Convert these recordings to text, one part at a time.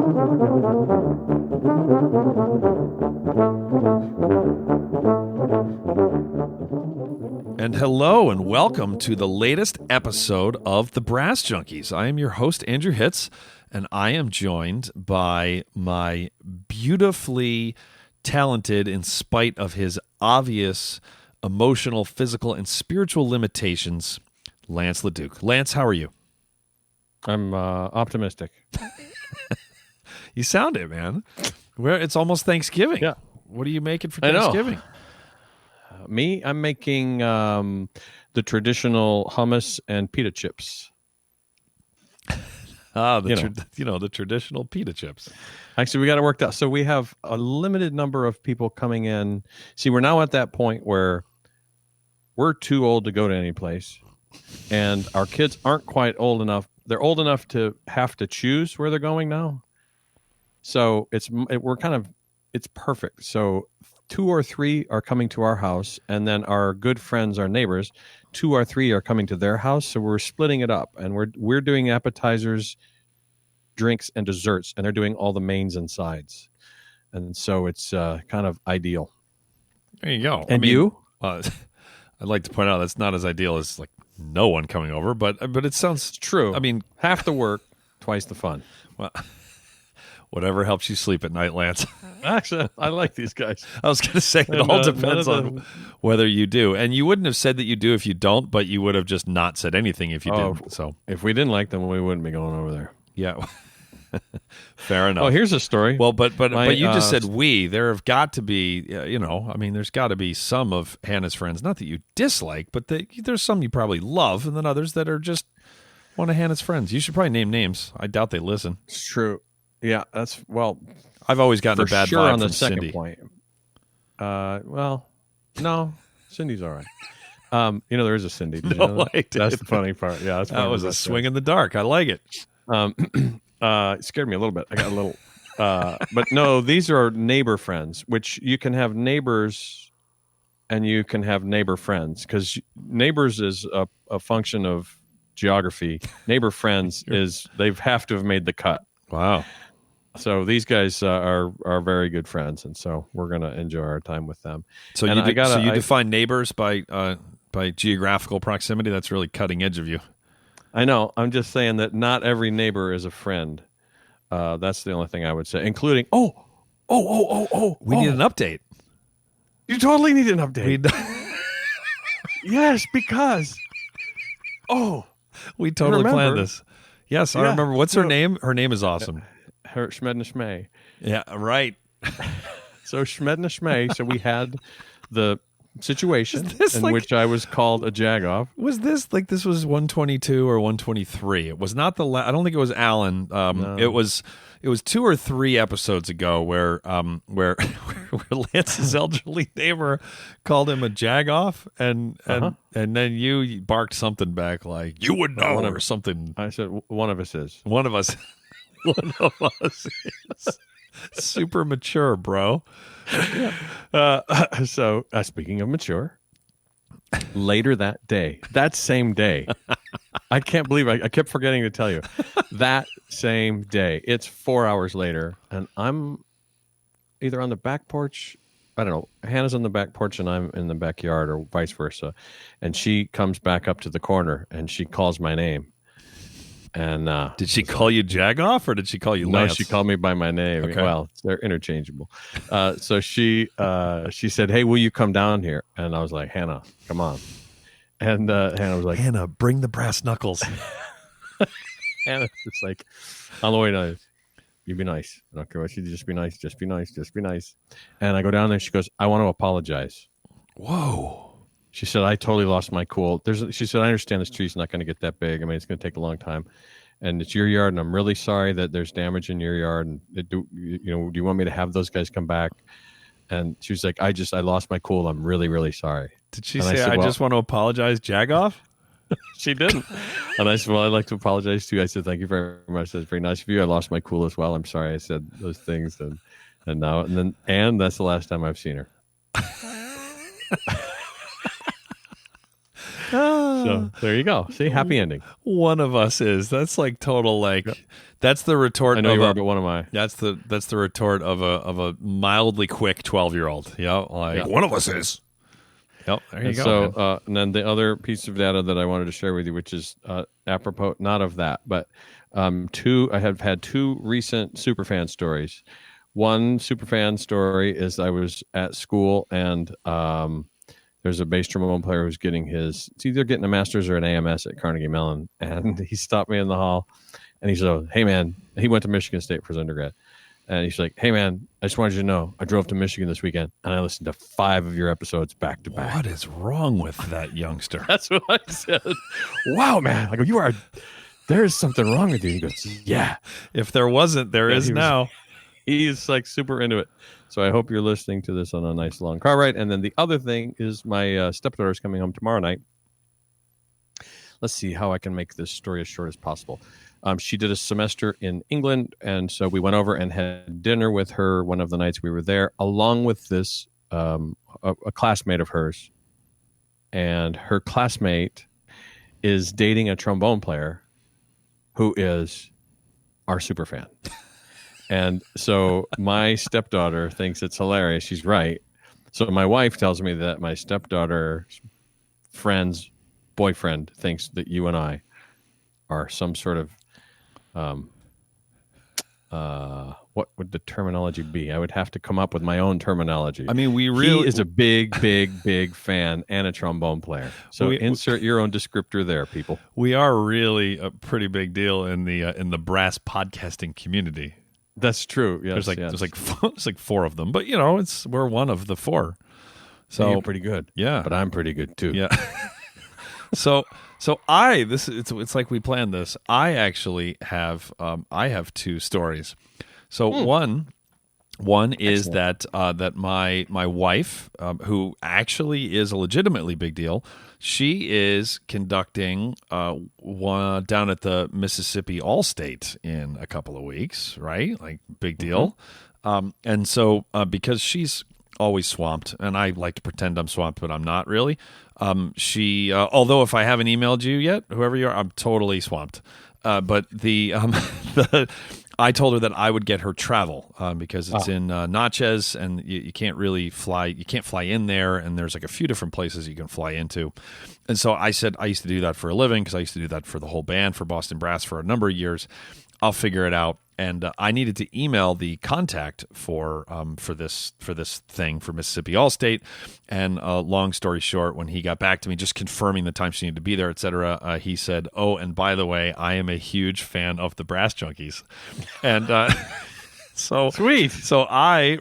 And hello and welcome to the latest episode of The Brass Junkies. I am your host, Andrew Hitz, and I am joined by my beautifully talented, in spite of his obvious emotional, physical, and spiritual limitations, Lance LaDuke. Lance, how are you? I'm optimistic. You sound it, man. It's almost Thanksgiving. Yeah. What are you making for Thanksgiving? I'm making the traditional hummus and pita chips. The traditional pita chips. Actually, we got it worked out. So we have a limited number of people coming in. See, we're now at that point where we're too old to go to any place, and our kids aren't quite old enough. They're old enough to have to choose where they're going now. So it's perfect. So 2 or 3 are coming to our house, and then our good friends, our neighbors, 2 or 3 are coming to their house. So we're splitting it up, and we're doing appetizers, drinks, and desserts, and they're doing all the mains and sides. And so it's kind of ideal. There you go. And you? I'd like to point out that's not as ideal as like no one coming over, but it sounds true. I mean, half the work, twice the fun. Well, whatever helps you sleep at night, Lance. Actually, I like these guys. I was going to say it all depends on whether you do. And you wouldn't have said that you do if you don't, but you would have just not said anything if you didn't. So if we didn't like them, we wouldn't be going over there. Yeah. Fair enough. Oh, here's a story. Well, but you just said we. There have got to be, there's got to be some of Hannah's friends, not that you dislike, but there's some you probably love, and then others that are just one of Hannah's friends. You should probably name names. I doubt they listen. It's true. Yeah, I've always gotten a bad vibe on the from second Cindy. Point. No, Cindy's all right. There is a Cindy. Did you know that? That's the funny part. Yeah, that was a swing in the dark. I like it. It scared me a little bit. I got a little, but no, these are neighbor friends, which you can have neighbors and you can have neighbor friends, because neighbors is a function of geography. Neighbor friends they have to have made the cut. Wow. So these guys are very good friends, and so we're going to enjoy our time with them. So you define neighbors by geographical proximity? That's really cutting edge of you. I know. I'm just saying that not every neighbor is a friend. That's the only thing I would say, including we need an update. You totally need an update. Yes, because we totally planned this. Yes, I remember. What's her name? Her name is awesome. Her Schmedna Schmay. Yeah, right. So Schmedna Schmay. So we had the situation in which I was called a jagoff. Was this this was 122 or 123? It was not I don't think it was Alan. No. It was 2 or 3 episodes ago where Lance's elderly neighbor called him a jagoff, and then you barked something back like you would know or something. I said one of us is. One of us. One of us is super mature, bro. So speaking of mature, later that same day, I can't believe I kept forgetting to tell you, that same day, it's 4 hours later, and I'm either on the back porch, I don't know, Hannah's on the back porch and I'm in the backyard, or vice versa, and she comes back up to the corner and she calls my name. And did she call you Jagoff, or did she call you Lance? No, she called me by my name. Okay. Well, they're interchangeable. So she said, "Hey, will you come down here?" And I was like, "Hannah, come on." And Hannah was like, "Hannah, bring the brass knuckles." Hannah was like, on the way down, "You be nice. I don't care what you do. Just be nice. Just be nice. Just be nice." And I go down there. She goes, "I want to apologize." Whoa. She said, "I totally lost my cool." She said, "I understand this tree's not going to get that big. I mean, it's going to take a long time, and it's your yard, and I'm really sorry that there's damage in your yard. And do you want me to have those guys come back?" And she was like, "I lost my cool. I'm really, really sorry." Did she say, I just want to apologize, Jagoff? She didn't. And I said, "Well, I'd like to apologize too." I said, "Thank you very much. That's very nice of you. I lost my cool as well. I'm sorry I said those things." And that's the last time I've seen her. So there you go. See, happy ending. One of us is. That's like total like. Yep. That's the retort. I know you are, but one of my. That's the retort of a mildly quick 12-year-old. Yeah, like one of us is. Yep. There you go. So, and then the other piece of data that I wanted to share with you, which is apropos not of that, but I have had two recent superfan stories. One superfan story is I was at school and there's a bass trombone player who's getting it's either getting a master's or an AMS at Carnegie Mellon, and he stopped me in the hall and he said, "Hey man," he went to Michigan State for his undergrad. And he's like, "Hey, man, I just wanted you to know, I drove to Michigan this weekend, and I listened to 5 of your episodes back to back." What is wrong with that youngster? That's what I said. Wow, man. I go, there's something wrong with you. He goes, yeah. If there wasn't, there is now. He's like super into it. So I hope you're listening to this on a nice long car ride. And then the other thing is my stepdaughter's coming home tomorrow night. Let's see how I can make this story as short as possible. She did a semester in England, and so we went over and had dinner with her one of the nights we were there, along with this a classmate of hers. And her classmate is dating a trombone player who is our super fan. And so my stepdaughter thinks it's hilarious. She's right. So my wife tells me that my stepdaughter's friend's boyfriend thinks that you and I are some sort of what would the terminology be? I would have to come up with my own terminology. I mean, he is a big fan and a trombone player. So insert your own descriptor there, people. We are really a pretty big deal in the brass podcasting community. That's true. Yes, there's like 4 of them, but we're one of the 4. So you're pretty good. Yeah, but I'm pretty good too. Yeah. So it's like we planned this. I actually have 2 stories. So one is that my wife, who actually is a legitimately big deal, she is conducting one down at the Mississippi Allstate in a couple of weeks, right? Like big deal. And so because she's always swamped, and I like to pretend I'm swamped, but I'm not really. She, although if I haven't emailed you yet, whoever you are, I'm totally swamped. But I told her that I would get her travel because it's in Natchez, and you can't really fly. You can't fly in there, and there's like a few different places you can fly into. And so I said I used to do that for a living because I used to do that for the whole band for Boston Brass for a number of years. I'll figure it out. And I needed to email the contact for this thing for Mississippi Allstate. And long story short, when he got back to me, just confirming the time she needed to be there, et cetera, he said, "Oh, and by the way, I am a huge fan of the Brass Junkies." And so sweet. So I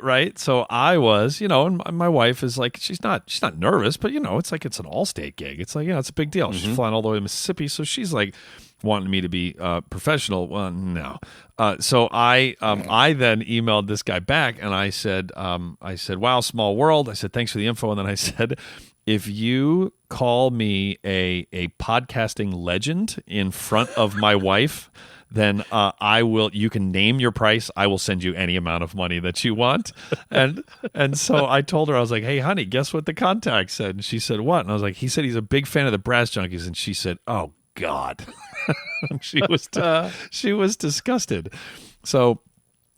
was, and my wife is like, she's not nervous, but it's like it's an Allstate gig. It's like, it's a big deal. She's flying all the way to Mississippi, so she's like wanting me to be professional. Well, no. So I then emailed this guy back, and I said, "Wow, small world." I said, "Thanks for the info." And then I said, "If you call me a podcasting legend in front of my wife, then I will. You can name your price. I will send you any amount of money that you want." And so I told her, I was like, "Hey, honey, guess what the contact said?" And she said, "What?" And I was like, "He said he's a big fan of the Brass Junkies." And she said, "Oh God." she was disgusted. So,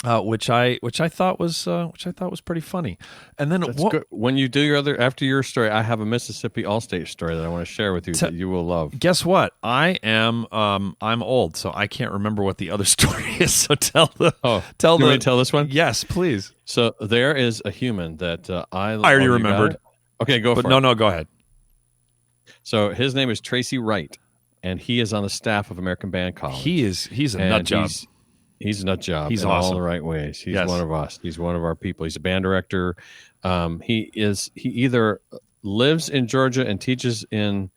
which I thought was pretty funny. And then when you do after your story, I have a Mississippi Allstate story that I want to share with you that you will love. Guess what? I'm old, so I can't remember what the other story is. So tell me to tell this one? Yes, please. So there is a human that I already remembered. Okay, go for it. No, go ahead. So his name is Tracy Wright, and he is on the staff of American Band College. He's a nut job. He's a nut job. He's in awesome. all the right ways. He's one of us. He's one of our people. He's a band director. He either lives in Georgia and teaches in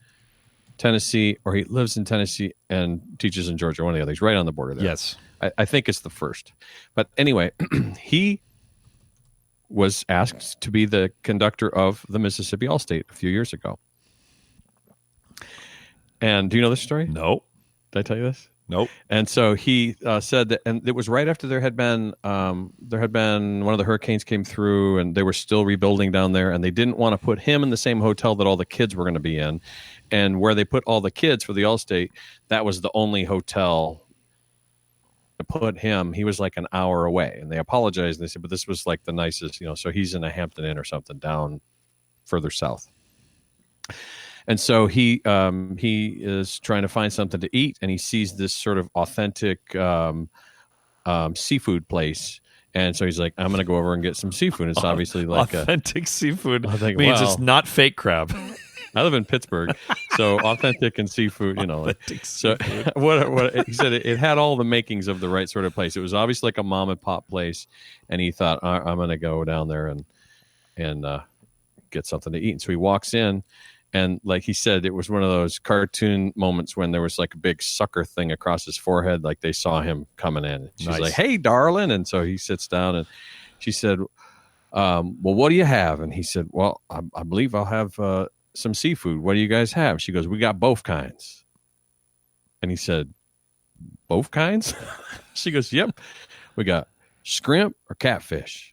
Tennessee, or he lives in Tennessee and teaches in Georgia. One of the other. He's right on the border there. Yes. I think it's the first. But anyway, he was asked to be the conductor of the Mississippi Allstate a few years ago. And do you know this story? No. Did I tell you this? Nope. And so he said that, and it was right after there had been one of the hurricanes came through, and they were still rebuilding down there, and they didn't want to put him in the same hotel that all the kids were going to be in, and where they put all the kids for the Allstate, that was the only hotel to put him. He was like an hour away, and they apologized. And they said, but this was like the nicest, so he's in a Hampton Inn or something down further south. And so he is trying to find something to eat, and he sees this sort of authentic seafood place. And so he's like, I'm going to go over and get some seafood. It's obviously like authentic seafood think, means well, it's not fake crab. I live in Pittsburgh, so authentic and seafood, Authentic So seafood. what he said, it had all the makings of the right sort of place. It was obviously like a mom and pop place, and he thought, I'm going to go down there and get something to eat. And so he walks in. And like he said, it was one of those cartoon moments when there was like a big sucker thing across his forehead, like they saw him coming in. She's Nice. like, "Hey, darling," and so he sits down, and she said, "Well, what do you have?" And he said, "Well, I believe I'll have some seafood. What do you guys have?" She goes, "We got both kinds." And he said, "Both kinds?" She goes, "Yep, we got shrimp or catfish."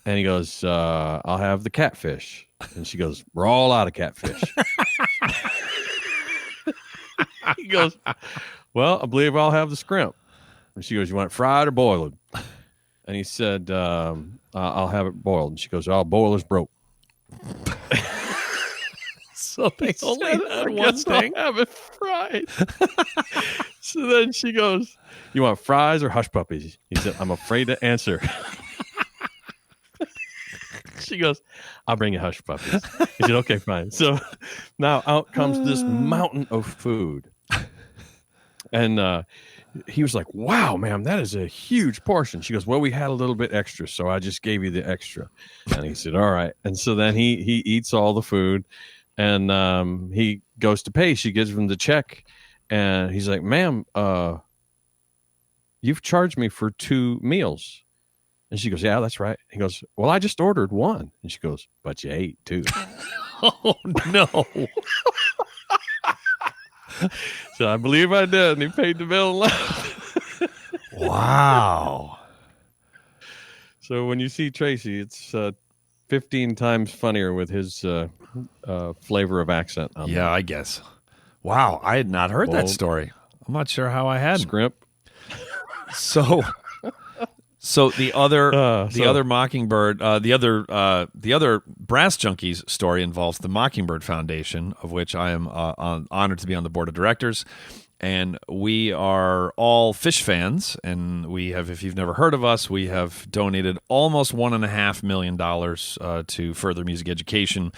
And he goes, "I'll have the catfish." And she goes, "We're all out of catfish." He goes, "Well, I believe I'll have the shrimp." And she goes, "You want it fried or boiled?" And he said, "I'll have it boiled." And she goes, "Oh, boiler's broke." So they only said, had "I one guess I'll thing. have it fried." So then she goes, "You want fries or hush puppies?" He said, "I'm afraid to answer." She goes, "I'll bring you hush puppies." He said, "Okay, fine." So now out comes this mountain of food. And he was like, "Wow, ma'am, that is a huge portion." She goes, "Well, we had a little bit extra, so I just gave you the extra." And he said, "All right." And so then he eats all the food, and he goes to pay. She gives him the check, and he's like, "Ma'am, you've charged me for 2 meals." And she goes, "Yeah, that's right." He goes, "Well, I just ordered one." And she goes, "But you ate 2. Oh, no. So I believe I did. And he paid the bill and left. Wow. So when you see Tracy, it's 15 times funnier with his flavor of accent. On Yeah, I guess. Wow, I had not heard that Bold. story. I'm not sure how I had. Scrimp. So the other so- Mockingbird, the other Brass Junkies story involves the Mockingbird Foundation, of which I am honored to be on the board of directors. And we are all fish fans, and we have, if you've never heard of us, we have donated almost $1.5 million to further music education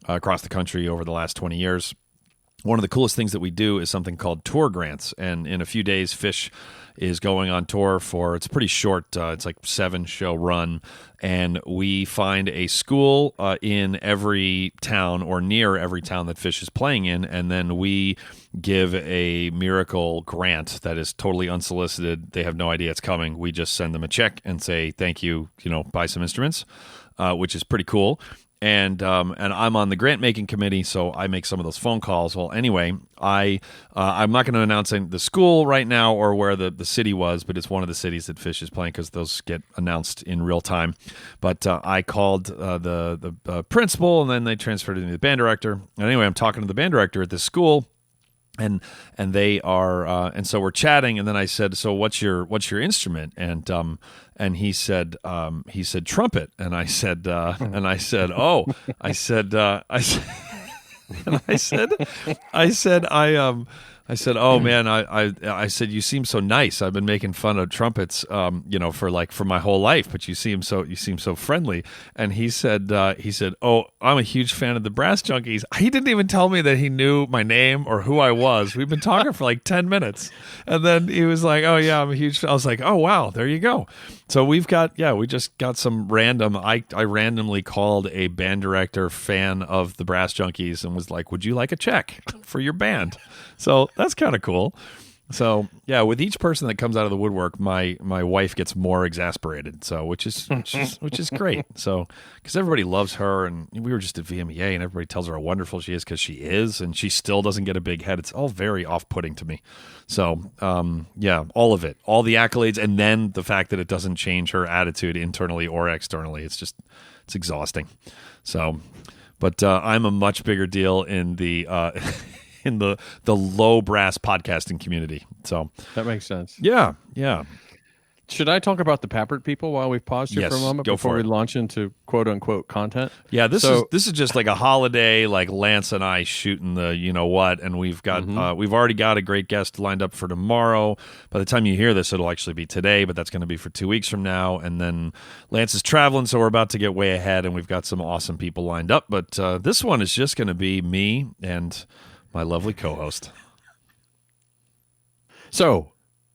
across the country over the last 20 years. One of the coolest things that we do is something called tour grants, and in a few days, Fish is going on tour for, it's pretty short, it's like 7-show run, and we find a school in every town or near every town that Fish is playing in, and then we give a miracle grant that is totally unsolicited. They have no idea it's coming. We just send them a check and say, thank you, buy some instruments, which is pretty cool. And I'm on the grant making committee, so I make some of those phone calls. Well, anyway, I'm not going to announce the school right now or where the city was, but it's one of the cities that Fish is playing because those get announced in real time. But I called the principal, and then they transferred it to the band director. And anyway, I'm talking to the band director at this school. And they are and so we're chatting, and then I said, "So what's your instrument?" And he said trumpet, and I said "Oh," I said, "Oh man, I said, you seem so nice. I've been making fun of trumpets, for my whole life, but you seem so friendly." And he said, "Oh, I'm a huge fan of the Brass Junkies." He didn't even tell me that he knew my name or who I was. We've been talking for like 10 minutes, and then he was like, "Oh yeah, I'm a huge fan." I was like, "Oh wow, there you go." So we just got some random. I randomly called a band director fan of the Brass Junkies and was like, "Would you like a check for your band?" So that's kind of cool. So yeah, with each person that comes out of the woodwork, my wife gets more exasperated. So which is great. So because everybody loves her, and we were just at VMEA, and everybody tells her how wonderful she is because she is, and she still doesn't get a big head. It's all very off-putting to me. So yeah, all of it, all the accolades, and then the fact that it doesn't change her attitude internally or externally. It's exhausting. So, but I'm a much bigger deal in the. In the low brass podcasting community. So that makes sense. Yeah. Should I talk about the Pappert people while we've paused here for a moment before we launch into quote unquote content? Yeah, this is just like a holiday, like Lance and I shooting the you know what, and we've got we've already got a great guest lined up for tomorrow. By the time you hear this, it'll actually be today, but that's going to be for 2 weeks from now. And then Lance is traveling, so we're about to get way ahead, and we've got some awesome people lined up. But this one is just going to be me and my lovely co-host. So,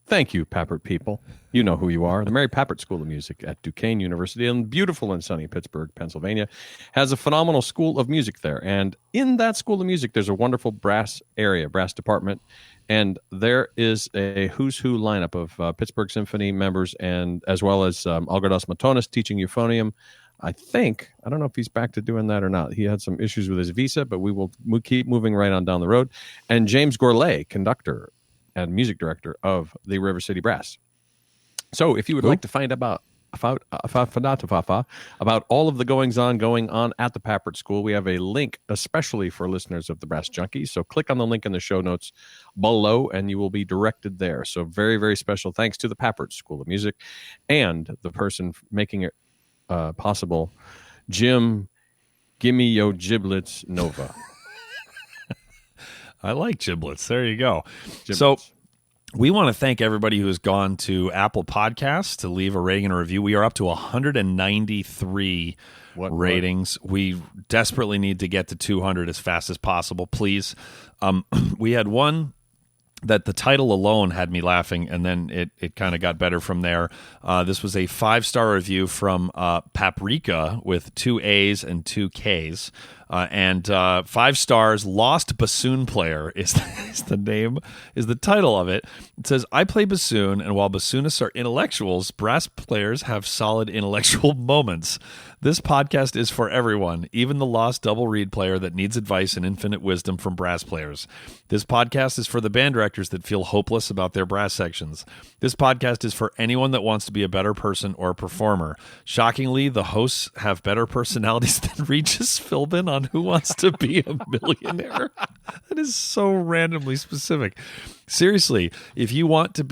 thank you, Pappert people. You know who you are. The Mary Pappert School of Music at Duquesne University in beautiful and sunny Pittsburgh, Pennsylvania, has a phenomenal school of music there. And in that school of music, there's a wonderful brass department. And there is a who's who lineup of Pittsburgh Symphony members, and as well as Algirdas Matonis teaching euphonium. I don't know if he's back to doing that or not. He had some issues with his visa, but we'll keep moving right on down the road. And James Gourlay, conductor and music director of the River City Brass. So if you would like to find about all of the going on at the Pappert School, we have a link especially for listeners of the Brass Junkies. So click on the link in the show notes below and you will be directed there. So very, very special thanks to the Pappert School of Music and the person making it possible, Jim, gimme yo giblets Nova. I like giblets. There you go. Giblets. So we want to thank everybody who has gone to Apple Podcasts to leave a rating and a review. We are up to 193 ratings. We desperately need to get to 200 as fast as possible, please. We had one that the title alone had me laughing, and then it kind of got better from there. This was a 5-star review from Paprika with 2 A's and 2 K's. And 5 stars, Lost Bassoon Player is the title of it. It says, I play bassoon, and while bassoonists are intellectuals, brass players have solid intellectual moments. This podcast is for everyone, even the lost double reed player that needs advice and infinite wisdom from brass players. This podcast is for the band directors that feel hopeless about their brass sections. This podcast is for anyone that wants to be a better person or performer. Shockingly, the hosts have better personalities than Regis Philbin on Who Wants to Be a Millionaire. That is so randomly specific. Seriously, if you want to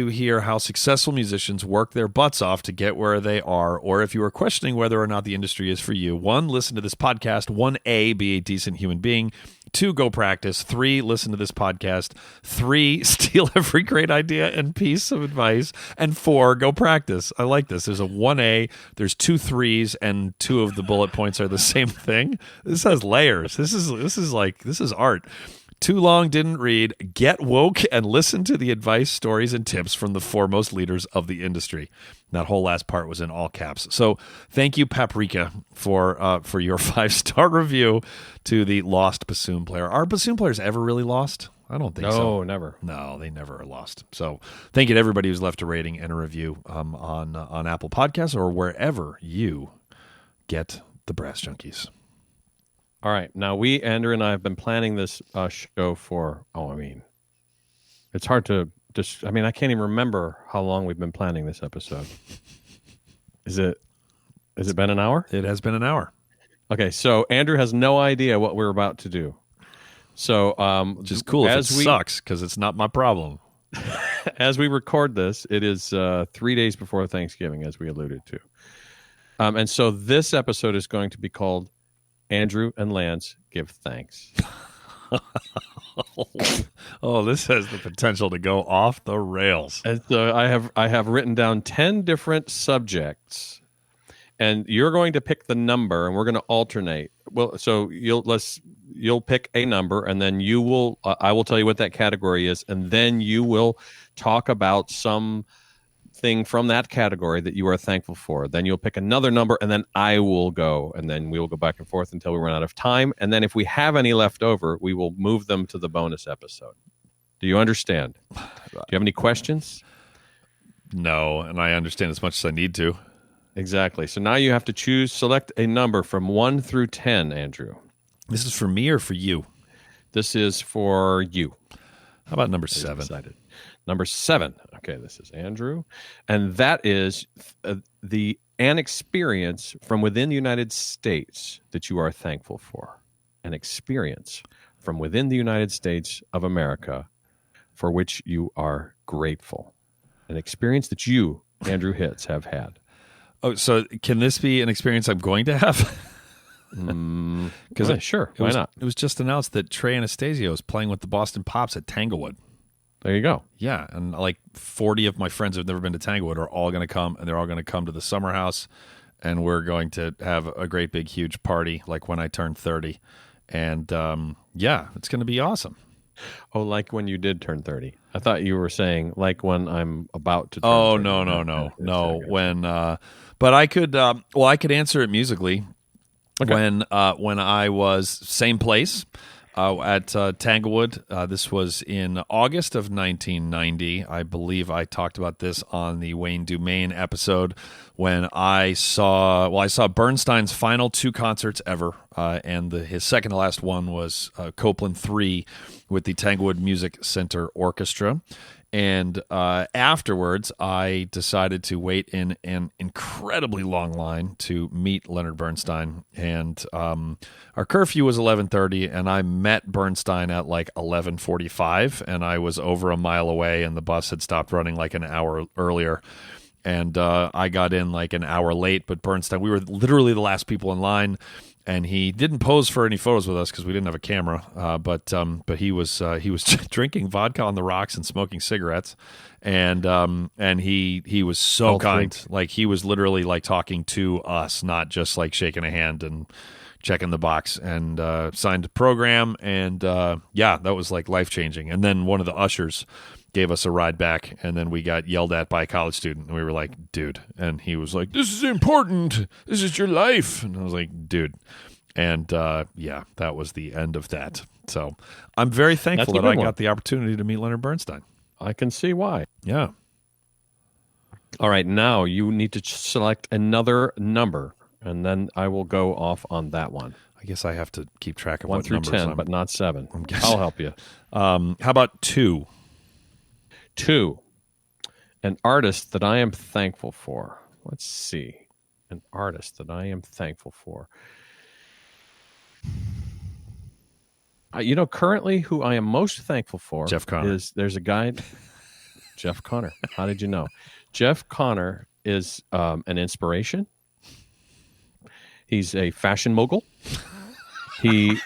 hear how successful musicians work their butts off to get where they are, or if you are questioning whether or not the industry is for you, 1, listen to this podcast. 1A, be a decent human being. 2, go practice. 3, listen to this podcast. 3, steal every great idea and piece of advice. And 4, go practice. I like this. There's a 1A, there's 2 3s, and 2 of the bullet points are the same thing. This has layers. This is art. Too long, didn't read. Get woke and listen to the advice, stories, and tips from the foremost leaders of the industry. That whole last part was in all caps. So thank you, Paprika, for your 5-star review to the Lost Bassoon Player. Are bassoon players ever really lost? I don't think so. No, never. No, they never are lost. So thank you to everybody who's left a rating and a review on Apple Podcasts or wherever you get the Brass Junkies. All right. Now, Andrew and I have been planning this show for, it's hard to just, I can't even remember how long we've been planning this episode. Has it been an hour? It has been an hour. Okay. So Andrew has no idea what we're about to do. So, which is cool if it sucks because it's not my problem. As we record this, it is 3 days before Thanksgiving, as we alluded to. And so this episode is going to be called Andrew and Lance Give Thanks. Oh, this has the potential to go off the rails. And so I have written down 10 different subjects, and you're going to pick the number, and we're going to alternate. Well, so you'll pick a number, and then I will tell you what that category is, and then you will talk about some thing from that category that you are thankful for. Then you'll pick another number, and then I will go, and then we will go back and forth until we run out of time. And then if we have any left over, we will move them to the bonus episode. Do you understand? Do you have any questions? No, and I understand as much as I need to. Exactly. So now you have to select a number from 1 through 10, Andrew. This is for me or for you? This is for you. How about number 7? Number 7. Okay, this is Andrew. And that is an experience from within the United States that you are thankful for. An experience from within the United States of America for which you are grateful. An experience that you, Andrew Hitz, have had. Oh, so can this be an experience I'm going to have? Sure. Why not? It was just announced that Trey Anastasio is playing with the Boston Pops at Tanglewood. There you go. Yeah, and like 40 of my friends who've never been to Tanglewood are all going to come, and they're all going to come to the summer house, and we're going to have a great big huge party like when I turn 30. And it's going to be awesome. Oh, like when you did turn 30. I thought you were saying like when I'm about to turn 30. No. But I could I could answer it musically. Okay. When I was same place at Tanglewood. This was in August of 1990. I believe I talked about this on the Wayne Dumaine episode when I saw Bernstein's final 2 concerts ever, and his second to last one was Copeland 3 with the Tanglewood Music Center Orchestra. And afterwards, I decided to wait in an incredibly long line to meet Leonard Bernstein. And our curfew was 11:30, and I met Bernstein at like 11:45, and I was over a mile away, and the bus had stopped running like an hour earlier. And I got in like an hour late, but Bernstein, we were literally the last people in line. And he didn't pose for any photos with us because we didn't have a camera. But he was drinking vodka on the rocks and smoking cigarettes, and he was so kind. Like he was literally like talking to us, not just like shaking a hand and checking the box. And signed a program, and that was like life changing. And then one of the ushers gave us a ride back, and then we got yelled at by a college student, and we were like, dude. And he was like, this is important. This is your life. And I was like, dude. And that was the end of that. So I'm very thankful that I got the opportunity to meet Leonard Bernstein. I can see why. Yeah. All right, now you need to select another number, and then I will go off on that one. I guess I have to keep track of 1 what through numbers 10, but not 7. I'll help you. How about 2? 2, an artist that I am thankful for. Let's see. An artist that I am thankful for. Currently who I am most thankful for Jeff Connor. There's a guy, Jeff Connor. How did you know? Jeff Connor is an inspiration. He's a fashion mogul. He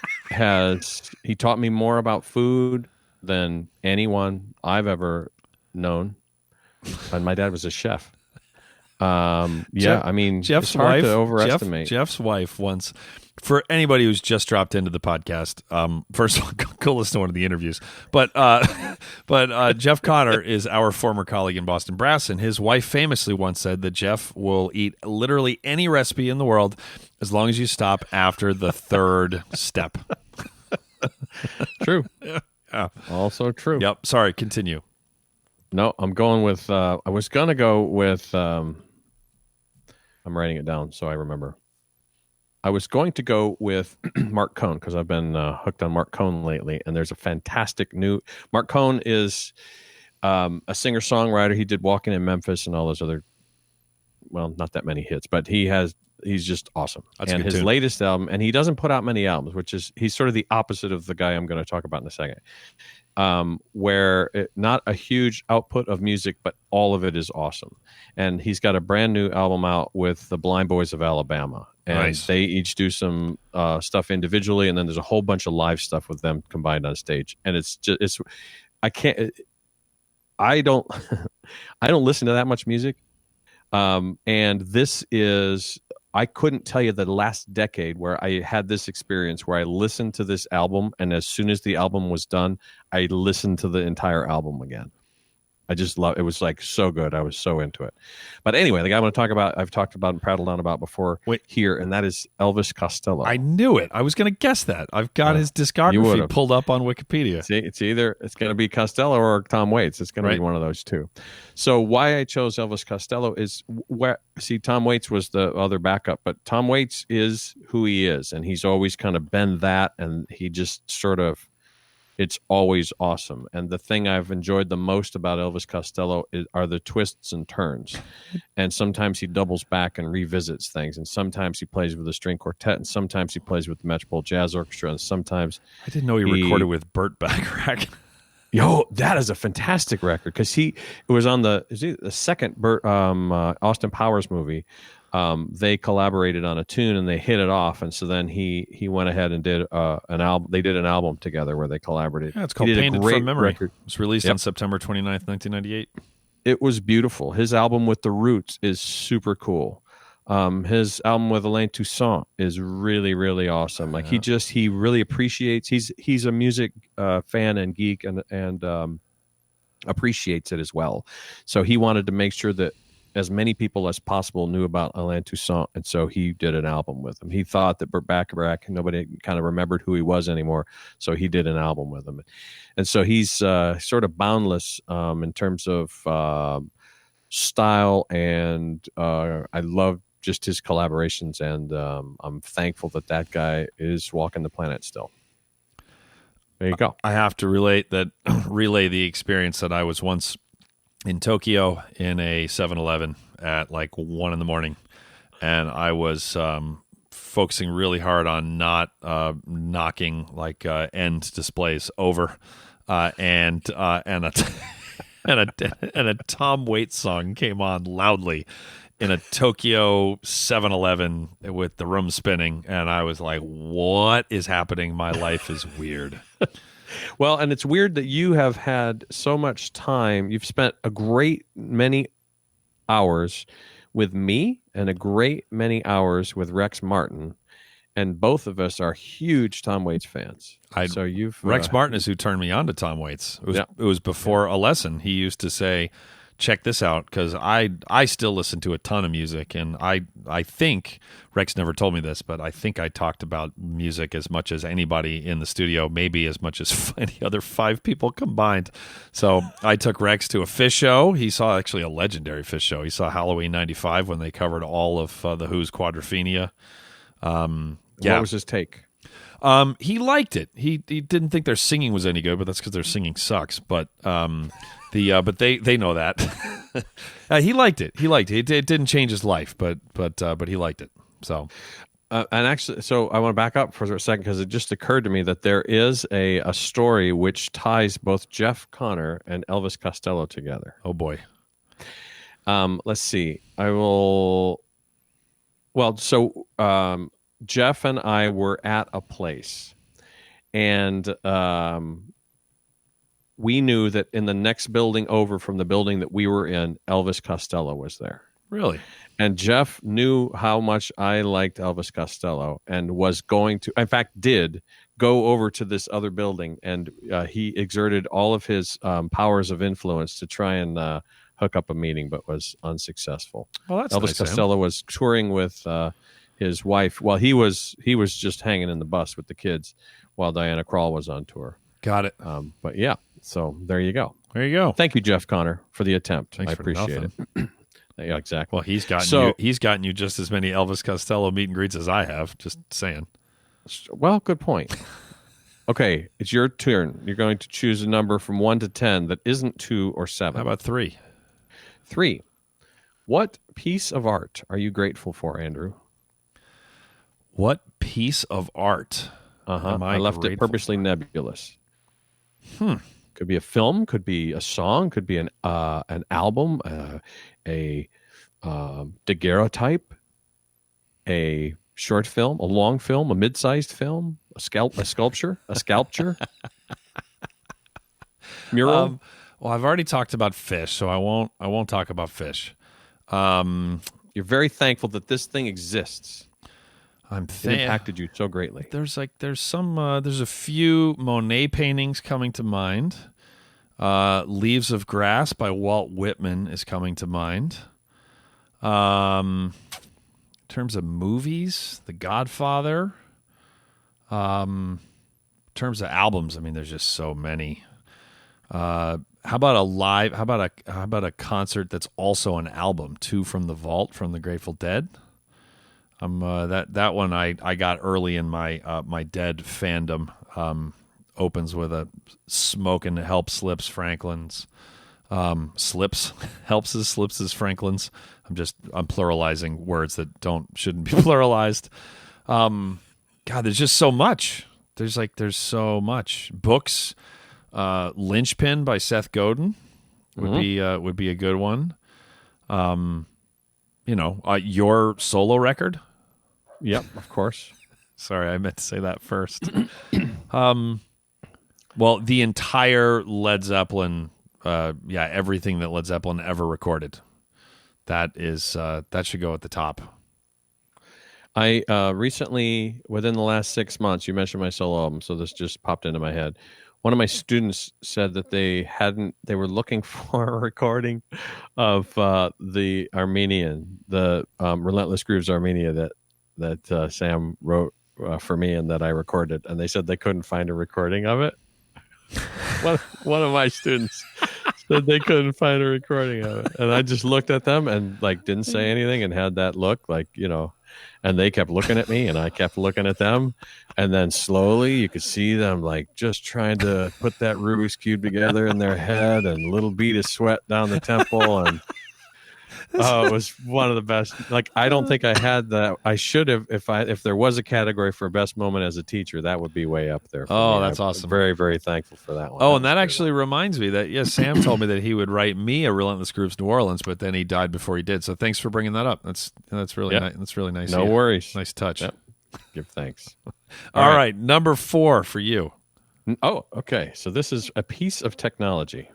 taught me more about food than anyone I've ever known. And my dad was a chef. Jeff's it's hard wife, to overestimate. Jeff's wife once, for anybody who's just dropped into the podcast, first of all, go listen to one of the interviews. But Jeff Connor is our former colleague in Boston Brass, and his wife famously once said that Jeff will eat literally any recipe in the world as long as you stop after the 3rd step. True. Yeah. Also true. Yep. Sorry, continue. No, I'm going with, I was going to go with, I'm writing it down so I remember. I was going to go with Mark Cohn because I've been hooked on Mark Cohn lately, and there's a fantastic Mark Cohn is a singer-songwriter. He did Walking in Memphis and all those other, well, not that many hits, but he's just awesome. That's and his latest album, and he doesn't put out many albums, he's sort of the opposite of the guy I'm going to talk about in a second. Not a huge output of music, but all of it is awesome. And he's got a brand new album out with the Blind Boys of Alabama. And nice. They each do some stuff individually, and then there's a whole bunch of live stuff with them combined on stage. And I don't listen to that much music. And this is, I couldn't tell you the last decade where I had this experience where I listened to this album, and as soon as the album was done, I listened to the entire album again. I just love it. Was like so good. I was so into it. But anyway, the guy I want to talk about, I've talked about and prattled on about before here, and that is Elvis Costello. I knew it. I was going to guess that. I've got his discography pulled up on Wikipedia. See, it's going to be Costello or Tom Waits. It's going to be one of those two. So why I chose Elvis Costello is Tom Waits was the other backup, but Tom Waits is who he is, and he's always kind of been that, and he just sort of. It's always awesome. And the thing I've enjoyed the most about Elvis Costello are the twists and turns. And sometimes he doubles back and revisits things. And sometimes he plays with a string quartet. And sometimes he plays with the Metropole Jazz Orchestra. And sometimes... I didn't know he recorded with Burt Bacharach. Yo, that is a fantastic record. Because it was on the second Austin Powers movie. They collaborated on a tune and they hit it off, and so then he went ahead and did an album. They did an album together where they collaborated. Yeah, it's called Painted from Memory. Record. It was released on September 29th, 1998. It was beautiful. His album with the Roots is super cool. His album with Alain Toussaint is really, really awesome. Like he really appreciates. He's a music fan and geek and appreciates it as well. So he wanted to make sure that as many people as possible knew about Alain Toussaint, and so he did an album with him. He thought that Burt Bacharach, nobody kind of remembered who he was anymore, so he did an album with him. And so he's sort of boundless in terms of style, and I love just his collaborations, and I'm thankful that guy is walking the planet still. There you go. I have to relay the experience that I was once in Tokyo in a 7-Eleven at like 1 a.m, and I was focusing really hard on not knocking like end displays over, and a Tom Waits song came on loudly in a Tokyo 7-Eleven with the room spinning, and I was like, "What is happening? My life is weird." Well, and it's weird that you have had so much time. You've spent a great many hours with me and a great many hours with Rex Martin, and both of us are huge Tom Waits fans. Rex Martin is who turned me on to Tom Waits. It was before a lesson. He used to say, check this out, because I still listen to a ton of music, and I think Rex never told me this, but I think I talked about music as much as anybody in the studio, maybe as much as any other 5 people combined. So I took Rex to a Phish show. He saw actually a legendary Phish show. He saw Halloween '95 when they covered all of the Who's Quadrophenia. What was his take? He liked it. He didn't think their singing was any good, but that's because their singing sucks. But but they know that. He liked it. It didn't change his life, but he liked it. So, and actually, so I want to back up for a second because it just occurred to me that there is a story which ties both Jeff Connor and Elvis Costello together. Oh boy. Let's see. I will. Well, so Jeff and I were at a place, and we knew that in the next building over from the building that we were in, Elvis Costello was there. Really? And Jeff knew how much I liked Elvis Costello and was going to, in fact, did go over to this other building, and he exerted all of his powers of influence to try and hook up a meeting, but was unsuccessful. Well, that's Elvis nice, Costello was touring with his wife. Well, he was just hanging in the bus with the kids while Diana Krall was on tour. Got it. But yeah, so there you go. There you go. Thank you, Jeff Connor, for the attempt. Thanks I appreciate it. Yeah, exactly. Well, he's gotten you just as many Elvis Costello meet and greets as I have. Just saying. Well, good point. Okay, it's your turn. You're going to choose a number from 1 to 10 that isn't 2 or 7. How about 3? 3. What piece of art are you grateful for, Andrew? What piece of art? I left it purposely nebulous. Could be a film, could be a song, could be an album, a daguerreotype, a short film, a long film, a mid-sized film, a sculpture, mural. Well, I've already talked about Phish, so I won't talk about Phish. You're very thankful that this thing exists. It impacted you so greatly. There's a few Monet paintings coming to mind. Leaves of Grass by Walt Whitman is coming to mind. In terms of movies, The Godfather. In terms of albums, I mean, there's just so many. How about a concert that's also an album? Two from the Vault from the Grateful Dead. That one I got early in my Dead fandom. Opens with a Smokin' Help Slips Franklin's. Slips Franklin's. I'm pluralizing words that shouldn't be pluralized. God, there's just so much. There's so much. Books, Linchpin by Seth Godin would be a good one. Your solo record. Yep, of course. Sorry, I meant to say that first. Well, the entire Led Zeppelin, everything that Led Zeppelin ever recorded. That should go at the top. I recently, within the last 6 months, you mentioned my solo album, so this just popped into my head. One of my students said that they were looking for a recording of the Armenian, the Relentless Grooves Armenia that Sam wrote for me and that I recorded, and they said they couldn't find a recording of it. One of my students said they couldn't find a recording of it, and I just looked at them and didn't say anything and had that look and they kept looking at me and I kept looking at them, and then slowly you could see them just trying to put that Rubik's Cube together in their head, and a little bead of sweat down the temple, and it was one of the best. I don't think I had that. I should have, if there was a category for best moment as a teacher, that would be way up there. Oh, that's awesome. Very, very thankful for that one. Oh, and that actually reminds me that, Sam told me that he would write me a Relentless Grooves New Orleans, but then he died before he did. So thanks for bringing that up. That's really nice. That's really nice. No worries. Nice touch. Yep. Give thanks. All right. Number 4 for you. Oh, okay. So this is a piece of technology.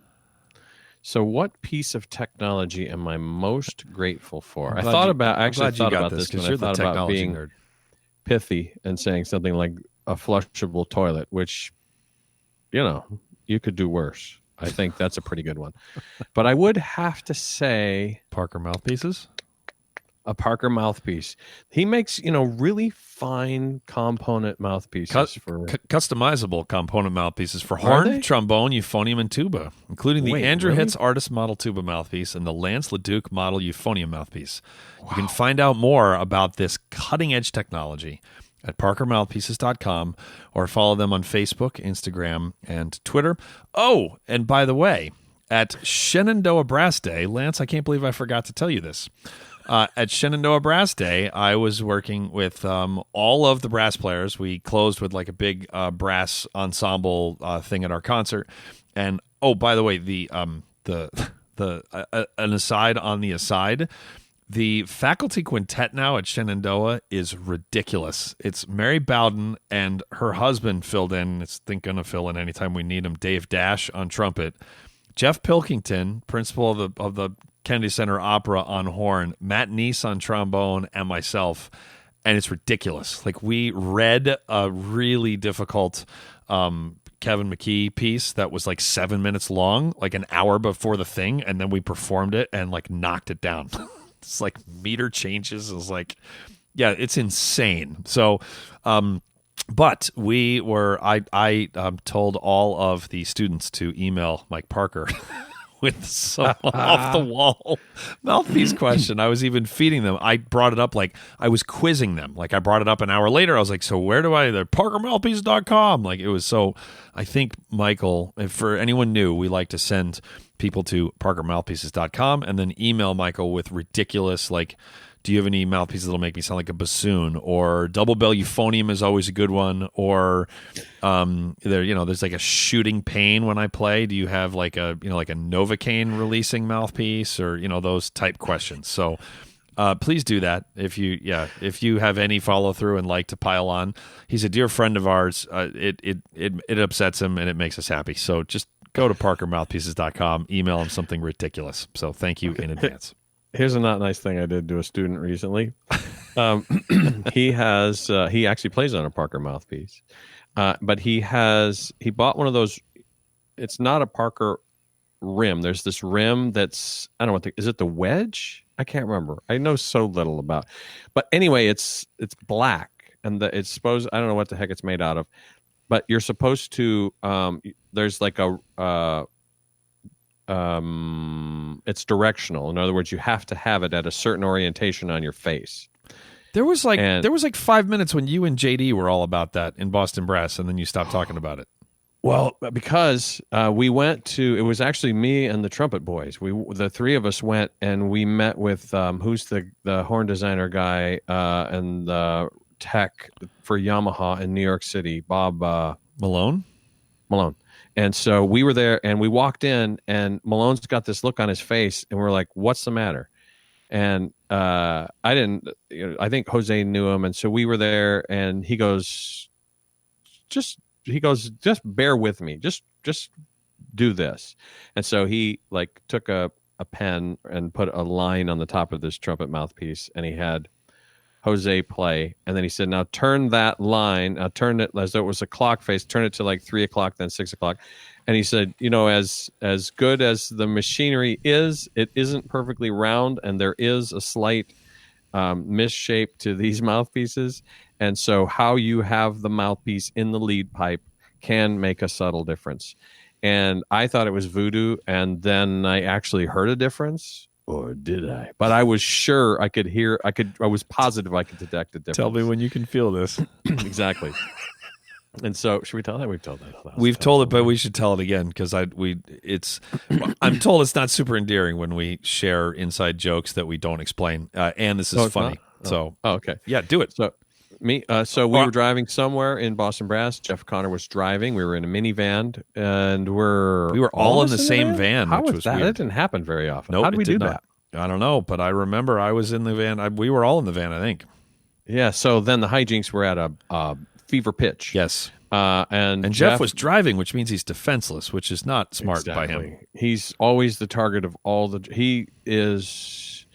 So what piece of technology am I most grateful for? I thought about this because you're the technology nerd. Pithy and saying something like a flushable toilet, which, you could do worse. I think that's a pretty good one. But I would have to say Parker mouthpieces. A Parker mouthpiece. He makes, really fine component mouthpieces for customizable component mouthpieces for horn, trombone, euphonium, and tuba, including the Andrew Hitz Artist Model Tuba mouthpiece and the Lance LaDuke Model Euphonium mouthpiece. Wow. You can find out more about this cutting-edge technology at parkermouthpieces.com or follow them on Facebook, Instagram, and Twitter. Oh, and by the way, at Shenandoah Brass Day, Lance, I can't believe I forgot to tell you this. At Shenandoah Brass Day, I was working with all of the brass players. We closed with a big brass ensemble thing at our concert. And by the way, an aside on the aside, the faculty quintet now at Shenandoah is ridiculous. It's Mary Bowden and her husband filled in. It's going to fill in anytime we need him. Dave Dash on trumpet, Jeff Pilkington, principal of the Kennedy Center Opera on horn, Matt Neese on trombone, and myself. And it's ridiculous. We read a really difficult Kevin McKee piece that was 7 minutes long, an hour before the thing, and then we performed it and knocked it down. It's meter changes. It was it's insane. So, but I told all of the students to email Mike Parker with some off the wall mouthpiece question. I was even feeding them. I brought it up I was quizzing them. I brought it up an hour later. I was so where do I, parkermouthpiece.com. It was so, I think Michael, if for anyone new, we like to send people to parkermouthpieces.com and then email Michael with ridiculous, do you have any mouthpieces that'll make me sound like a bassoon? Or double bell euphonium is always a good one. Or there's a shooting pane when I play. Do you have a Novocaine releasing mouthpiece, or those type questions? So please do that if you have any follow through and like to pile on. He's a dear friend of ours. It upsets him and it makes us happy. So just go to parkermouthpieces.com, email him something ridiculous. So thank you in advance. Here's a not nice thing I did to a student recently. He actually plays on a Parker mouthpiece, but he bought one of those. It's not a Parker rim. There's this rim that's, I don't know is it the wedge? I can't remember. I know so little about. But anyway, it's black, and it's supposed, I don't know what the heck it's made out of. But you're supposed to there's like it's directional. In other words, you have to have it at a certain orientation on your face. There was like 5 minutes when you and JD were all about that in Boston Brass, and then you stopped talking about it. Well, because we went to, it was actually me and the trumpet boys. The three of us went, and we met with who's the horn designer guy and the tech for Yamaha in New York City, Bob Malone. And so we were there, and we walked in, and Malone's got this look on his face, and we're like, "What's the matter?" And I didn't. I think Jose knew him, and so we were there, and he goes, just bear with me, just do this. And so he like took a pen and put a line on the top of this trumpet mouthpiece, and he had Jose play, and then he said, "Now turn that line, turn it as though it was a clock face, turn it to like 3 o'clock, then 6 o'clock." And he said, as good as the machinery is, it isn't perfectly round, and there is a slight misshape to these mouthpieces. And so how you have the mouthpiece in the lead pipe can make a subtle difference. And I thought it was voodoo, and then I actually heard a difference. Or did I? But I was sure I could hear. I was positive I could detect a difference. Tell me when you can feel this. Exactly. And so, should we tell that? We've told that. We've told it, but we should tell it again because I'm told it's not super endearing when we share inside jokes that we don't explain. And this is funny. So, okay, yeah, do it. So we were driving somewhere in Boston Brass. Jeff Connor was driving. We were in a minivan, and we were all in the same van. How which was that? weird. That didn't happen very often. Nope, How did we do that? I don't know, but I remember I was in the van. We were all in the van, I think. Yeah. So then the hijinks were at a fever pitch. Yes. And Jeff was driving, which means he's defenseless, which is not smart by him. He's always the target of he is,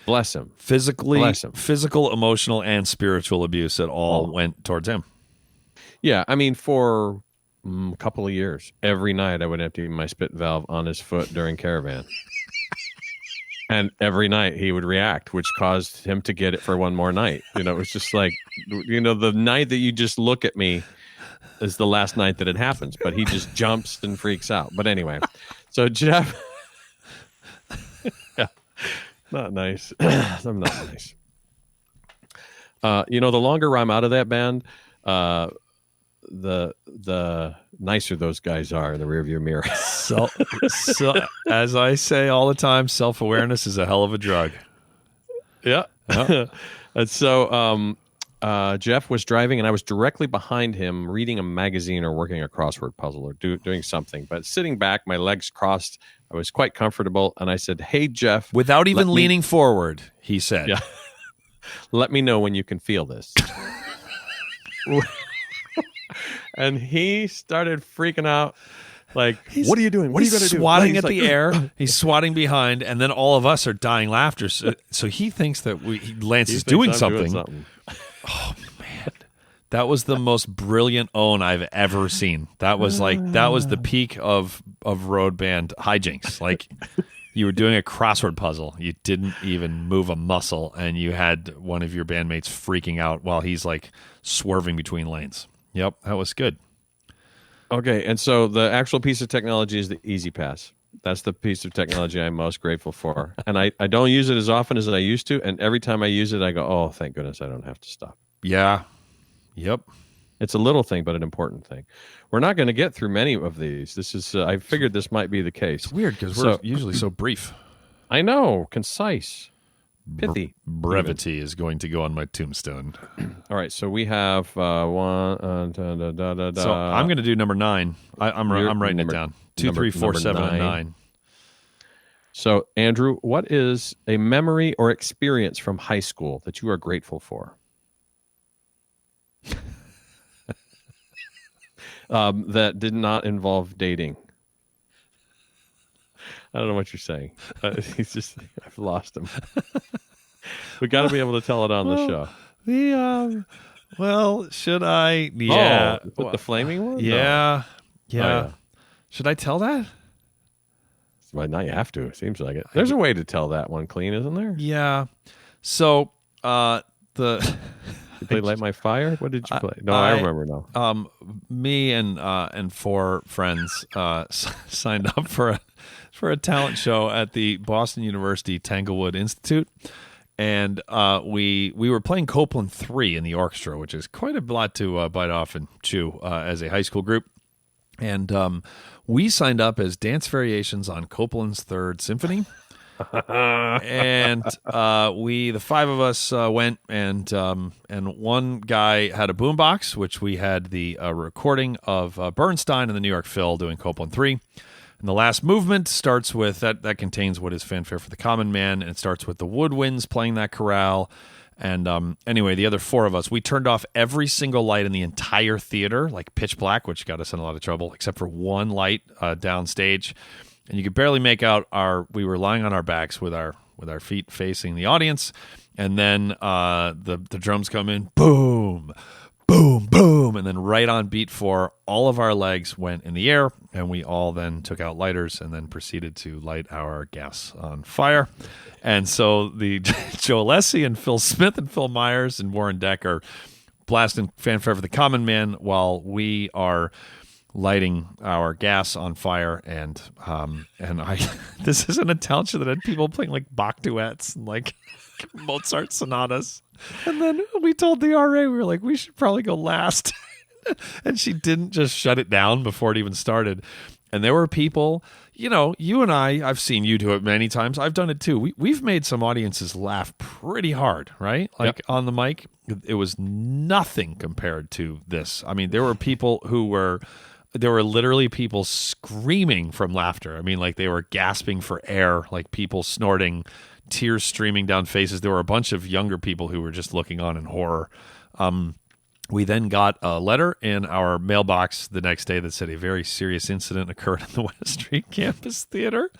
bless him. Physical, emotional, and spiritual abuse that all went towards him. Yeah. I mean, for a couple of years, every night I would empty my spit valve on his foot during caravan. And every night he would react, which caused him to get it for one more night. It was just like, the night that you just look at me is the last night that it happens, but he just jumps and freaks out. But anyway, so Jeff, yeah, not nice. I'm not nice. The longer I'm out of that band, the nicer those guys are in the rearview mirror. So, as I say all the time, self-awareness is a hell of a drug. Yeah. And so Jeff was driving, and I was directly behind him reading a magazine or working a crossword puzzle or doing something. But sitting back, my legs crossed, I was quite comfortable, and I said, "Hey, Jeff." Without even leaning forward, he said. Yeah. "Let me know when you can feel this." And he started freaking out. Like, what are you doing? What are you going to do? Swatting at the air. He's swatting behind, and then all of us are dying laughter. So he thinks that Lance is doing something. Oh man, that was the most brilliant own I've ever seen. That was the peak of road band hijinks. Like, you were doing a crossword puzzle. You didn't even move a muscle, and you had one of your bandmates freaking out while he's like swerving between lanes. Yep, that was good. Okay, and so the actual piece of technology is the Easy Pass. That's the piece of technology I'm most grateful for. And I don't use it as often as I used to, and every time I use it, I go, "Oh, thank goodness I don't have to stop." Yeah. Yep. It's a little thing, but an important thing. We're not going to get through many of these. This is I figured this might be the case. It's weird because we're usually so brief. I know, concise, pithy. Brevity is going to go on my tombstone. All right, so we have one. So I'm going to do number 9. I'm writing it down. 2, 3, 4, 7, and 9. So Andrew, what is a memory or experience from high school that you are grateful for? That did not involve dating. I don't know what you're saying. He's just, I've lost him. We got to be able to tell it on the show. Well, should I? Yeah. The flaming one? Yeah. No. Yeah. Should I tell that? Well, now you have to. It seems like it. There's a way to tell that one clean, isn't there? Yeah. So You played Light My Fire? What did you play? No, I remember now. Me and four friends signed up for a talent show at the Boston University Tanglewood Institute, and we were playing Copeland 3 in the orchestra, which is quite a lot to bite off and chew as a high school group. And we signed up as dance variations on Copeland's Third Symphony. And the five of us went, and one guy had a boombox, which we had the recording of Bernstein and the New York Phil doing Copeland 3. And the last movement starts with that contains what is Fanfare for the Common Man, and it starts with the woodwinds playing that chorale. And anyway, the other four of us, we turned off every single light in the entire theater, like pitch black, which got us in a lot of trouble, except for one light downstage. And you could barely make out we were lying on our backs with our feet facing the audience. And then the drums come in, boom, boom, boom. And then right on beat 4, all of our legs went in the air, and we all then took out lighters and then proceeded to light our gas on fire. And so the Joe Alessi and Phil Smith and Phil Myers and Warren Deck are blasting Fanfare for the Common Man while we are lighting our gas on fire. And this isn't a talent show that had people playing like Bach duets and like Mozart sonatas. And then we told the RA, we were like, we should probably go last. And she didn't just shut it down before it even started. And there were people, you and I've seen you do it many times. I've done it too. We've made some audiences laugh pretty hard, right? Like on the mic, it was nothing compared to this. I mean, there were people there were literally people screaming from laughter. I mean, like they were gasping for air, like people snorting, tears streaming down faces. There were a bunch of younger people who were just looking on in horror. We then got a letter in our mailbox the next day that said a very serious incident occurred in the West Street Campus Theater,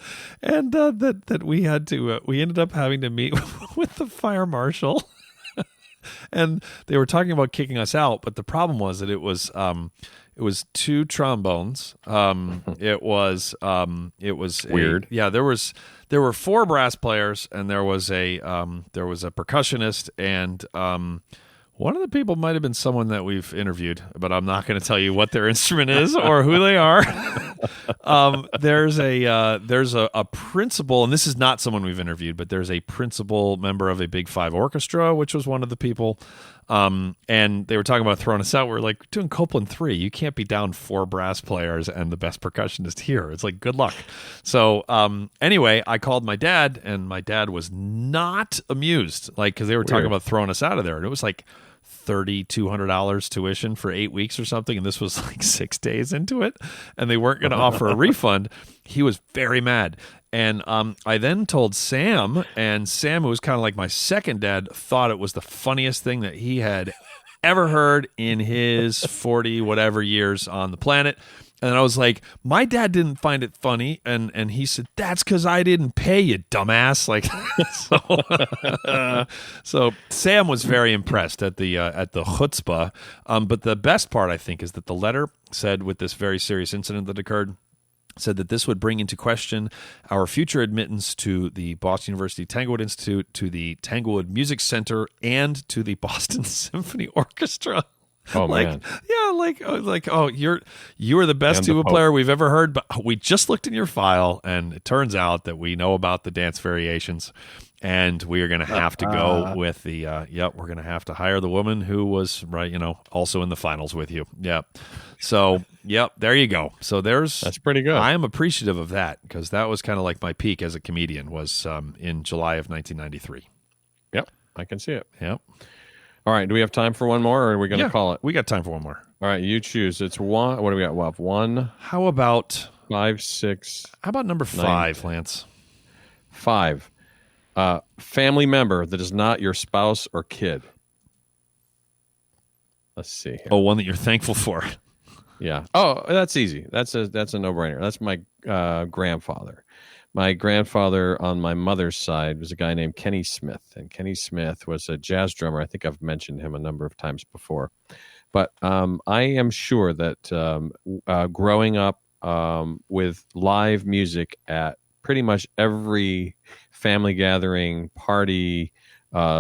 and that we had to. We ended up having to meet with the fire marshal, and they were talking about kicking us out. But the problem was that it was 2 trombones. It was weird. There were 4 brass players, and there was a percussionist, and one of the people might have been someone that we've interviewed, but I'm not going to tell you what their instrument is or who they are. There's a principal, and this is not someone we've interviewed, but there's a principal member of a Big 5 orchestra, which was one of the people. And they were talking about throwing us out. We're like, doing Copeland 3. You can't be down 4 brass players and the best percussionist here. It's like, good luck. So anyway, I called my dad, and my dad was not amused, like, because they were talking about throwing us out of there, and it was like $3,200 tuition for 8 weeks or something, and this was like 6 days into it, and they weren't going to offer a refund. He was very mad. And I then told Sam, and Sam, who was kind of like my second dad, thought it was the funniest thing that he had ever heard in his 40 whatever years on the planet. And I was like, my dad didn't find it funny, and he said, that's because I didn't pay you, dumbass. Like, so Sam was very impressed at the chutzpah. But the best part, I think, is that the letter said, with this very serious incident that occurred, said that this would bring into question our future admittance to the Boston University Tanglewood Institute, to the Tanglewood Music Center, and to the Boston Symphony Orchestra. Oh, man. You are the best tuba player we've ever heard, but we just looked in your file, and it turns out that we know about the dance variations, and we are going to have to go with the we're going to have to hire the woman who was also in the finals with you. So there you go. So that's pretty good. I am appreciative of that, because that was kind of like my peak as a comedian, was in July of 1993. Yep, I can see it. Yep. All right, do we have time for one more, or are we going to call it? We got time for one more. All right, you choose. It's one. What do we got? Well, 1. How about 5, 6? How about number 5, Lance? 5. Family member that is not your spouse or kid. Let's see here. Oh, one that you're thankful for. Yeah. Oh, that's easy. That's a no-brainer. That's my grandfather. My grandfather on my mother's side was a guy named Kenny Smith, and Kenny Smith was a jazz drummer. I think I've mentioned him a number of times before. But I am sure that growing up with live music at pretty much every family gathering, party,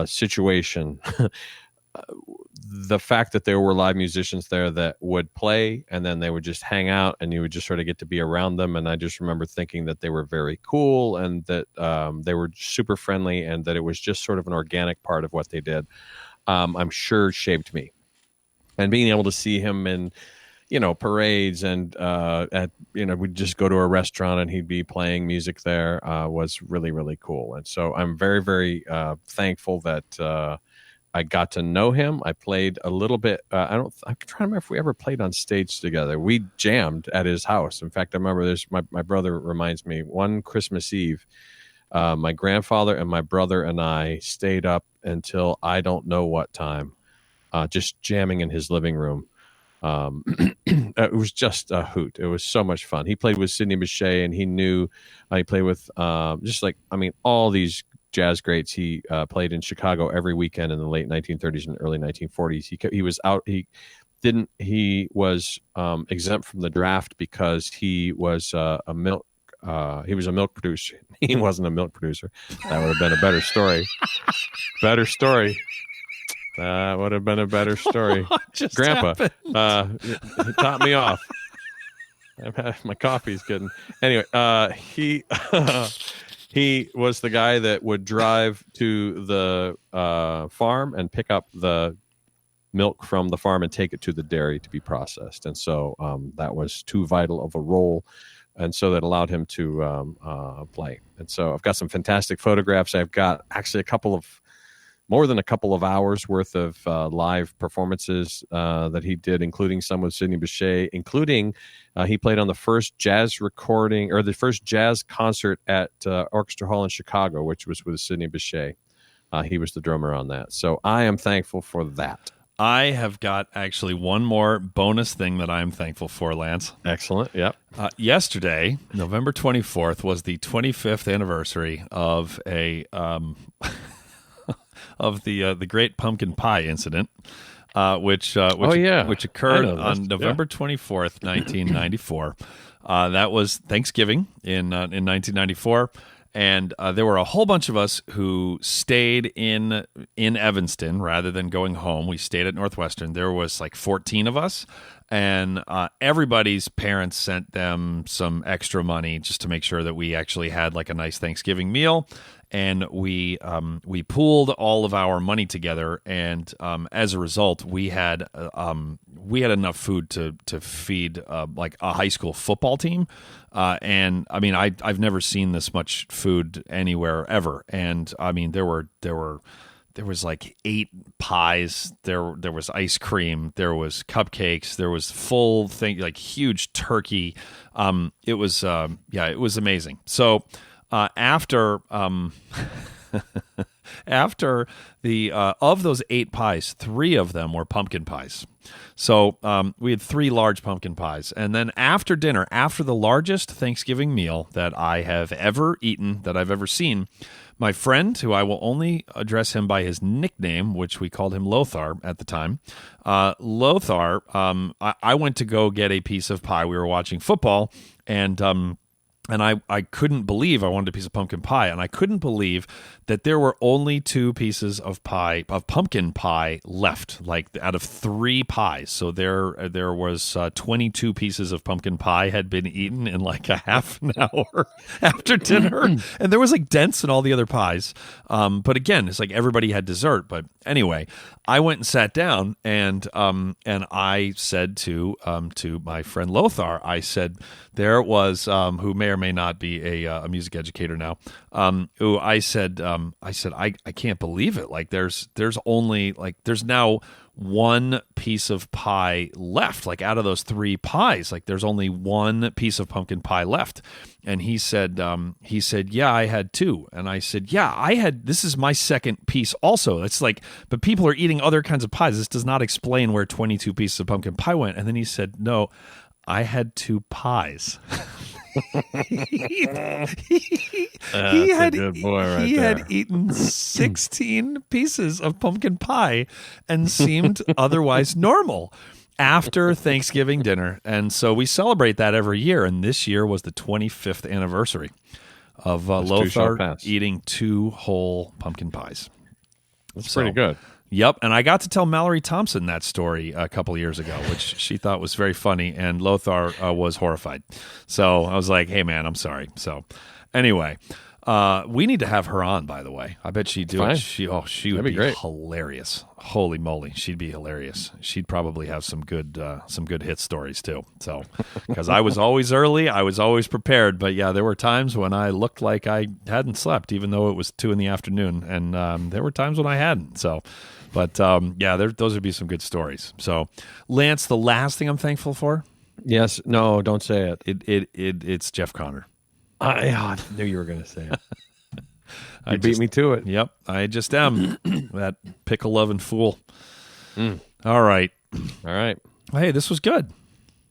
situation. The fact that there were live musicians there that would play and then they would just hang out and you would just sort of get to be around them. And I just remember thinking that they were very cool and that they were super friendly and that it was just sort of an organic part of what they did. I'm sure shaped me. And being able to see him in, parades and we'd just go to a restaurant and he'd be playing music there was really, really cool. And so I'm very, very thankful that I got to know him. I played a little bit. I'm trying to remember if we ever played on stage together. We jammed at his house. In fact, I remember this. My brother reminds me, one Christmas Eve, my grandfather and my brother and I stayed up until I don't know what time, just jamming in his living room. It was just a hoot. It was so much fun. He played with Sidney Bechet, and he knew he played with all these jazz greats. He played in Chicago every weekend in the late 1930s and early 1940s. He was out. He was exempt from the draft because he was a milk producer. He wasn't a milk producer. That would have been a better story. That would have been a better story. Grandpa top me off. My coffee's getting. Anyway, he was the guy that would drive to the farm and pick up the milk from the farm and take it to the dairy to be processed. And so that was too vital of a role. And so that allowed him to play. And so I've got some fantastic photographs. I've got actually more than a couple of hours worth of live performances that he did, including some with Sidney Bechet, including he played on the first jazz recording or the first jazz concert at Orchestra Hall in Chicago, which was with Sidney Bechet. He was the drummer on that. So I am thankful for that. I have got actually one more bonus thing that I'm thankful for, Lance. Excellent. Yep. Yesterday, November 24th, was the 25th anniversary of of the Great Pumpkin Pie Incident, which occurred on November 24th, 1994. That was Thanksgiving in 1994. And there were a whole bunch of us who stayed in Evanston rather than going home. We stayed at Northwestern. There was like 14 of us, and everybody's parents sent them some extra money just to make sure that we actually had like a nice Thanksgiving meal. And we pooled all of our money together, and as a result, we had enough food to feed like a high school football team. And I mean, I've never seen this much food anywhere ever. And I mean, there was like 8 pies. There was ice cream. There was cupcakes. There was full thing, like huge turkey. It was amazing. So. After the of those 8 pies, 3 of them were pumpkin pies. So we had 3 large pumpkin pies, and then after dinner, after the largest Thanksgiving meal that I have ever eaten, that I've ever seen, my friend, who I will only address him by his nickname, which we called him Lothar at the time, Lothar, I went to go get a piece of pie. We were watching football, and I couldn't believe I wanted a piece of pumpkin pie, and I couldn't believe that there were only 2 pieces of pumpkin pie left, like out of 3 pies. So there was 22 pieces of pumpkin pie had been eaten in like a half an hour after dinner, and there was like dents in all the other pies. But again, it's like everybody had dessert. But anyway, I went and sat down, and I said to my friend Lothar, I said, there it was, who may or may not be a music educator now, who I said, I can't believe it. Like there's only like there's now 1 piece of pie left. Like out of those 3 pies, like there's only 1 piece of pumpkin pie left. And he said, yeah, I had 2. And I said, yeah, this is my second piece also. It's like, but people are eating other kinds of pies. This does not explain where 22 pieces of pumpkin pie went. And then he said, no, I had 2 pies. He had eaten 16 pieces of pumpkin pie and seemed otherwise normal after Thanksgiving dinner. And so we celebrate that every year, and this year was the 25th anniversary. of Those two shall Lothar pass. eating 2 whole pumpkin pies. That's pretty good. Yep, and I got to tell Mallory Thompson that story a couple of years ago, which she thought was very funny, and Lothar was horrified. So I was like, hey, man, I'm sorry. So anyway, we need to have her on, by the way. I bet she'd do Fine. it. She would be great. hilarious. Holy moly, she'd be hilarious. She'd probably have some good hit stories, too. So, because I was always early, I was always prepared. But, yeah, there were times when I looked like I hadn't slept, even though it was 2 p.m. And there were times when I hadn't. So... But, those would be some good stories. So, Lance, the last thing I'm thankful for? Yes. No, don't say it. It's Jeff Connor. I knew you were going to say it. You beat me to it. Yep, I just am. That pickle-loving fool. All right. All right. Hey, this was good.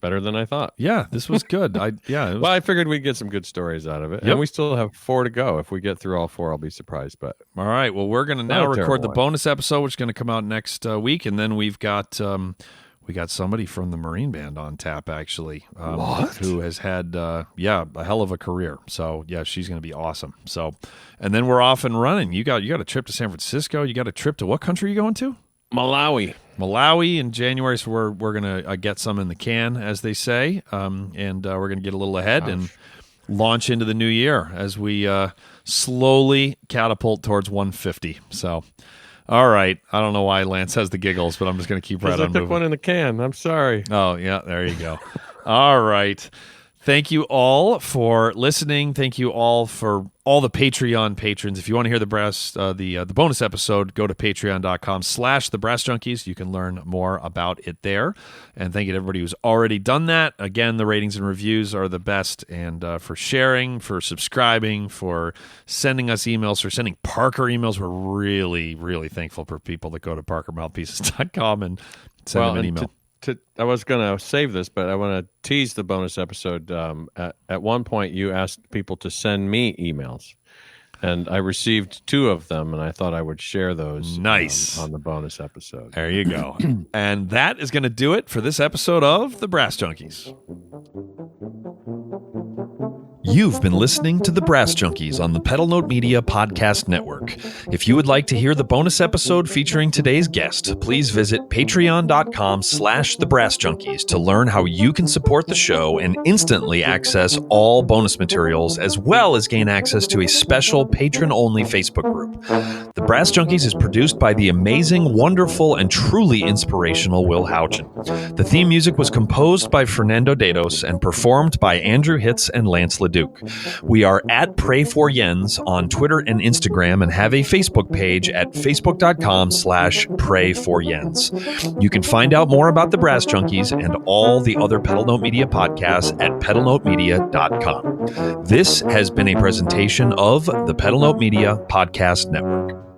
Better than I thought. Yeah, this was good. Well, I figured we'd get some good stories out of it. Yep. And we still have 4 to go. If we get through all 4, I'll be surprised. But All right. Well, we're going to now record the bonus episode, which is going to come out next week. And then we've got somebody from the Marine Band on tap, actually, who has had, a hell of a career. So, yeah, she's going to be awesome. So, and then we're off and running. You got a trip to San Francisco. You got a trip to what country are you going to? Malawi in January, so we're gonna get some in the can, as they say, and we're gonna get a little ahead and launch into the new year as we slowly catapult towards 150. So, all right, I don't know why Lance has the giggles, but I'm just gonna keep right on I moving. took one in the can. I'm sorry. Oh yeah, there you go. All right. Thank you all for listening. Thank you all for all the Patreon patrons. If you want to hear the bonus episode, go to patreon.com/thebrassjunkies. You can learn more about it there. And thank you to everybody who's already done that. Again, the ratings and reviews are the best. And for sharing, for subscribing, for sending us emails, for sending Parker emails. We're really, really thankful for people that go to parkermouthpieces.com and send them an email. I was going to save this, but I want to tease the bonus episode. At one point, you asked people to send me emails, and I received 2 of them, and I thought I would share those on the bonus episode. There you go. And that is going to do it for this episode of The Brass Junkies. You've been listening to The Brass Junkies on the Pedal Note Media Podcast Network. If you would like to hear the bonus episode featuring today's guest, please visit patreon.com/thebrassjunkies to learn how you can support the show and instantly access all bonus materials, as well as gain access to a special patron-only Facebook group. The Brass Junkies is produced by the amazing, wonderful, and truly inspirational Will Houchin. The theme music was composed by Fernando Dados and performed by Andrew Hitz and Lance LaDuke. We are at Pray for Jens on Twitter and Instagram and have a Facebook page at facebook.com/prayforjens. You can find out more about the Brass Junkies and all the other Pedal Note Media podcasts at pedalnotemedia.com. This has been a presentation of the Pedal Note Media Podcast Network.